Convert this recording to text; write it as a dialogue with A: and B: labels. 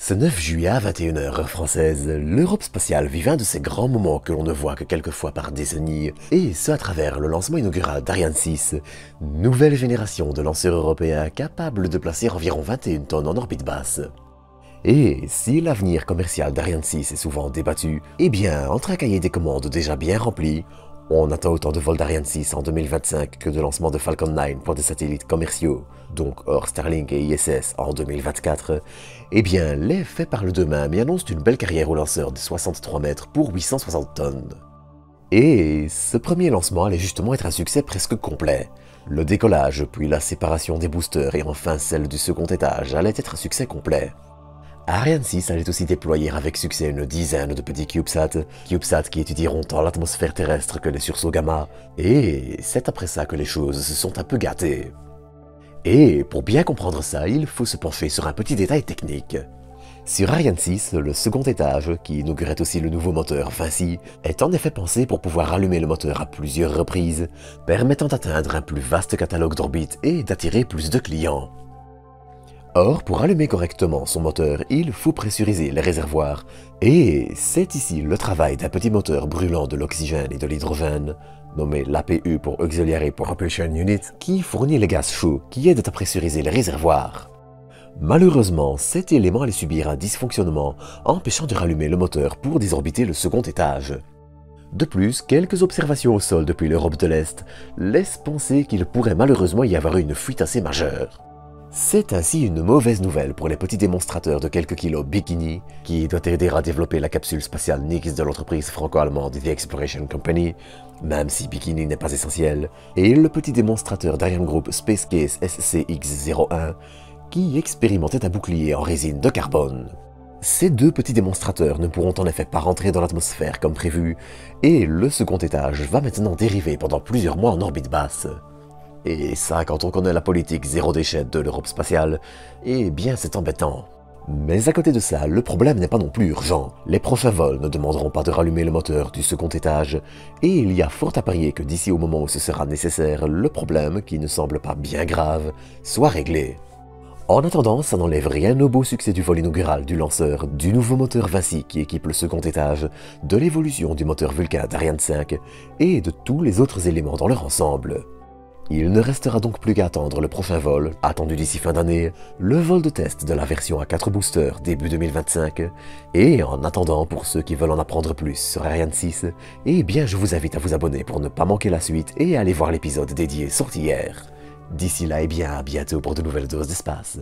A: Ce 9 juillet à 21h heure française, l'Europe spatiale vit un de ces grands moments que l'on ne voit que quelques fois par décennie, et ce à travers le lancement inaugural d'Ariane 6, nouvelle génération de lanceurs européens capables de placer environ 21 tonnes en orbite basse. Et si l'avenir commercial d'Ariane 6 est souvent débattu, eh bien, entre un cahier des commandes déjà bien rempli, on attend autant de vols d'Ariane 6 en 2025 que de lancement de Falcon 9 pour des satellites commerciaux, donc hors Starlink et ISS en 2024, eh bien, les faits parlent d'eux-mêmes et annoncent une belle carrière au lanceur de 63 mètres pour 860 tonnes. Et ce premier lancement allait justement être un succès presque complet. Le décollage, puis la séparation des boosters et enfin celle du second étage allait être un succès complet. Ariane 6 allait aussi déployer avec succès une dizaine de petits CubeSats qui étudieront tant l'atmosphère terrestre que les sursauts gamma, et c'est après ça que les choses se sont un peu gâtées. Et pour bien comprendre ça, il faut se pencher sur un petit détail technique. Sur Ariane 6, le second étage, qui inaugurait aussi le nouveau moteur Vinci, est en effet pensé pour pouvoir allumer le moteur à plusieurs reprises, permettant d'atteindre un plus vaste catalogue d'orbites et d'attirer plus de clients. Or, pour allumer correctement son moteur, il faut pressuriser les réservoirs, et c'est ici le travail d'un petit moteur brûlant de l'oxygène et de l'hydrogène, nommé l'APU pour Auxiliary Propulsion Unit, qui fournit les gaz chauds qui aident à pressuriser les réservoirs. Malheureusement, cet élément allait subir un dysfonctionnement, empêchant de rallumer le moteur pour désorbiter le second étage. De plus, quelques observations au sol depuis l'Europe de l'Est laissent penser qu'il pourrait malheureusement y avoir eu une fuite assez majeure. C'est ainsi une mauvaise nouvelle pour les petits démonstrateurs de quelques kilos Bikini, qui doit aider à développer la capsule spatiale Nix de l'entreprise franco-allemande The Exploration Company, même si Bikini n'est pas essentiel, et le petit démonstrateur d'Ariane Group Space Case SCX-01, qui expérimentait un bouclier en résine de carbone. Ces deux petits démonstrateurs ne pourront en effet pas rentrer dans l'atmosphère comme prévu, et le second étage va maintenant dériver pendant plusieurs mois en orbite basse. Et ça, quand on connaît la politique zéro déchet de l'Europe spatiale, eh bien c'est embêtant. Mais à côté de ça, le problème n'est pas non plus urgent. Les prochains vols ne demanderont pas de rallumer le moteur du second étage, et il y a fort à parier que d'ici au moment où ce sera nécessaire, le problème, qui ne semble pas bien grave, soit réglé. En attendant, ça n'enlève rien au beau succès du vol inaugural du lanceur, du nouveau moteur Vinci qui équipe le second étage, de l'évolution du moteur Vulcain d'Ariane 5, et de tous les autres éléments dans leur ensemble. Il ne restera donc plus qu'à attendre le prochain vol, attendu d'ici fin d'année, le vol de test de la version à 4 boosters début 2025, et en attendant, pour ceux qui veulent en apprendre plus sur Ariane 6, eh bien je vous invite à vous abonner pour ne pas manquer la suite et aller voir l'épisode dédié sorti hier. D'ici là, eh bien à bientôt pour de nouvelles doses d'espace.